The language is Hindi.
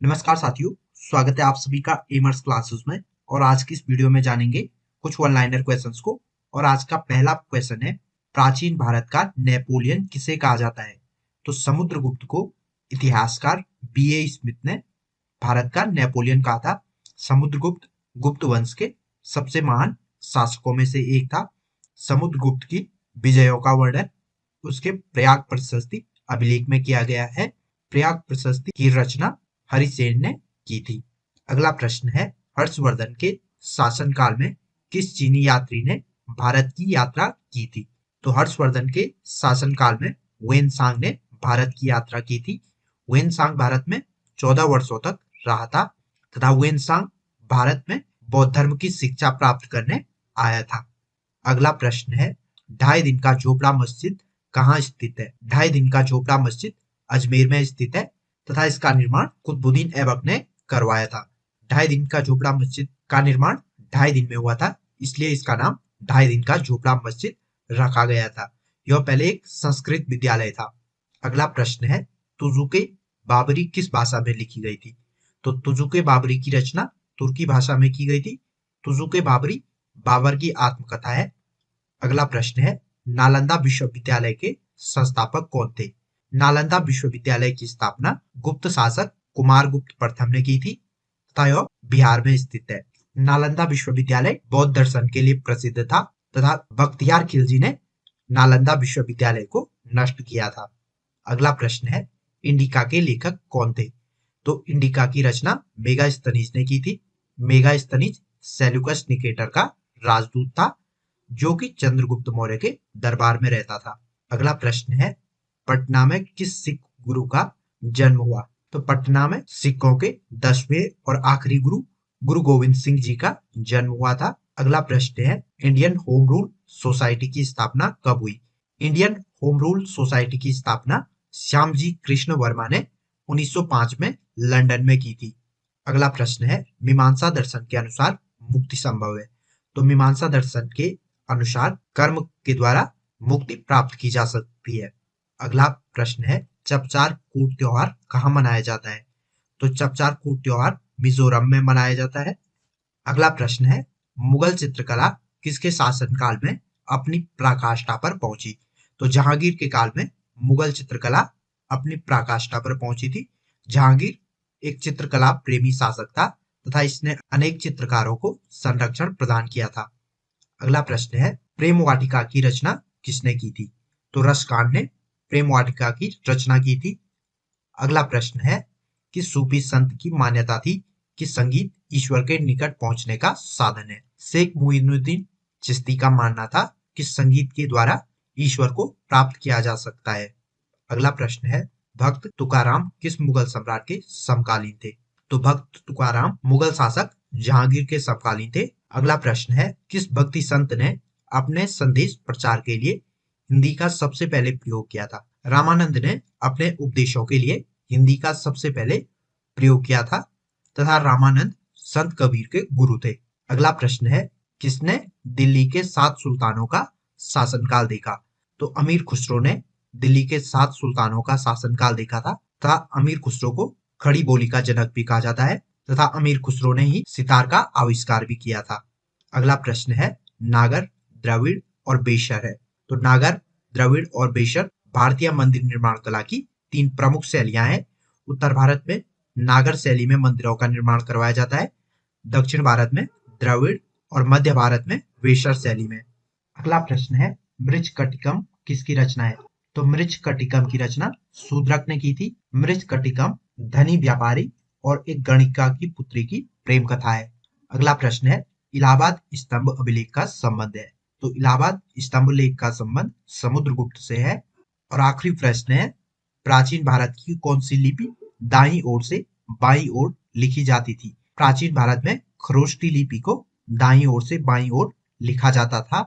नमस्कार साथियों, स्वागत है आप सभी का एमर्स क्लासेस में। और आज की इस वीडियो में जानेंगे कुछ वन लाइनर क्वेश्चंस को। और आज का पहला क्वेश्चन है, प्राचीन भारत का नेपोलियन किसे कहा जाता है? तो समुद्रगुप्त को इतिहासकार बी ए स्मिथ ने भारत का नेपोलियन कहा था। समुद्रगुप्त गुप्त वंश के सबसे महान शासकों में से एक था। समुद्रगुप्त की विजयों का वर्णन उसके प्रयाग प्रशस्ति अभिलेख में किया गया है। प्रयाग प्रशस्ति की रचना हरिसेन ने की थी। अगला प्रश्न है, हर्षवर्धन के शासनकाल में किस चीनी यात्री ने भारत की यात्रा की थी? तो हर्षवर्धन के शासनकाल में वेनसांग ने भारत की यात्रा की थी। वेनसांग भारत में 14 वर्षों तक रहा था तथा वेनसांग भारत में बौद्ध धर्म की शिक्षा प्राप्त करने आया था। अगला प्रश्न है, ढाई दिन का झोपड़ा मस्जिद कहाँ स्थित है? ढाई दिन का झोपड़ा मस्जिद अजमेर में स्थित है तथा इसका निर्माण कुतुबुद्दीन ऐबक ने करवाया था। ढाई दिन का झोपड़ा मस्जिद का निर्माण 2.5 दिन में हुआ था, इसलिए इसका नाम 2.5 दिन का झोपड़ा मस्जिद रखा गया था। यह पहले एक संस्कृत विद्यालय था। अगला प्रश्न है, तुजुके बाबरी किस भाषा में लिखी गई थी? तो तुजुके बाबरी की रचना तुर्की भाषा में की गई थी। तुजुके बाबरी बाबर की आत्मकथा है। अगला प्रश्न है, नालंदा विश्वविद्यालय के संस्थापक कौन थे? नालंदा विश्वविद्यालय की स्थापना गुप्त शासक कुमारगुप्त प्रथम ने की थी तथा यह बिहार में स्थित है। नालंदा विश्वविद्यालय बौद्ध दर्शन के लिए प्रसिद्ध था तथा बख्तियार खिलजी ने नालंदा विश्वविद्यालय को नष्ट किया था। अगला प्रश्न है, इंडिका के लेखक कौन थे? तो इंडिका की रचना मेगास्थनीज ने की थी। मेगास्थनीज सेल्यूकस निकेटर का राजदूत था जो कि चंद्रगुप्त मौर्य के दरबार में रहता था। अगला प्रश्न है, पटना में किस सिख गुरु का जन्म हुआ? तो पटना में सिखों के 10वें और आखिरी गुरु गुरु गोविंद सिंह जी का जन्म हुआ था। अगला प्रश्न है, इंडियन होम रूल सोसाइटी की स्थापना कब हुई? इंडियन होम रूल सोसाइटी की स्थापना श्यामजी कृष्ण वर्मा ने 1905 में लंदन में की थी। अगला प्रश्न है, मीमांसा दर्शन के अनुसार मुक्ति संभव है? तो मीमांसा दर्शन के अनुसार कर्म के द्वारा मुक्ति प्राप्त की जा सकती है। अगला प्रश्न है, चपचार कूट त्योहार कहाँ मनाया जाता है? तो चपचार कूट त्योहार मिजोरम में मनाया जाता है। अगला प्रश्न है, मुगल चित्रकला किसके शासनकाल में अपनी पराकाष्ठा पर पहुंची? तो जहांगीर के काल में मुगल चित्रकला अपनी पराकाष्ठा पर पहुंची थी। जहांगीर एक चित्रकला प्रेमी शासक था तथा इसने अनेक चित्रकारों को संरक्षण प्रदान किया था। अगला प्रश्न है, प्रेम वाटिका की रचना किसने की थी? तो रसकांड ने प्रेम वाटिका की रचना की थी। अगला प्रश्न है कि सूफी संत की मान्यता थी कि संगीत ईश्वर के निकट पहुंचने का साधन है। शेख मुइनुद्दीन चिश्ती का मानना था कि संगीत के द्वारा ईश्वर को प्राप्त किया जा सकता है। अगला प्रश्न है, भक्त तुकाराम किस मुगल सम्राट के समकालीन थे? तो भक्त तुकाराम मुगल शासक जहांगीर के समकालीन थे। अगला प्रश्न है, किस भक्ति संत ने अपने संदेश प्रचार के लिए हिंदी का सबसे पहले प्रयोग किया था? रामानंद ने अपने उपदेशों के लिए हिंदी का सबसे पहले प्रयोग किया था तथा रामानंद संत कबीर के गुरु थे। अगला प्रश्न है, किसने दिल्ली के 7 सुल्तानों का शासनकाल देखा? तो अमीर खुसरो ने दिल्ली के 7 सुल्तानों का शासनकाल देखा था तथा अमीर खुसरो को खड़ी बोली का जनक भी कहा जाता है तथा अमीर खुसरो ने ही सितार का आविष्कार भी किया था। अगला प्रश्न है, नागर, द्रविड़ और बेशर है। तो नागर, द्रविड़ और बेशर भारतीय मंदिर निर्माण कला की 3 प्रमुख शैलियां हैं। उत्तर भारत में नागर शैली में मंदिरों का निर्माण करवाया जाता है, दक्षिण भारत में द्रविड़ और मध्य भारत में वेशर शैली में। अगला प्रश्न है, मृच्छकटिकम किसकी रचना है? तो मृच्छकटिकम की रचना शूद्रक ने की थी। मृच्छकटिकम धनी व्यापारी और एक गणिका की पुत्री की प्रेम कथा है। अगला प्रश्न है, इलाहाबाद स्तंभ अभिलेख का संबंध है? तो इलाहाबाद स्तंभ लेख का संबंध समुद्रगुप्त से है। और आखिरी प्रश्न है, प्राचीन भारत की कौन सी लिपि दाईं ओर से बाईं ओर लिखी जाती थी? प्राचीन भारत में खरोष्टी लिपि को दाईं ओर से बाईं ओर लिखा जाता था।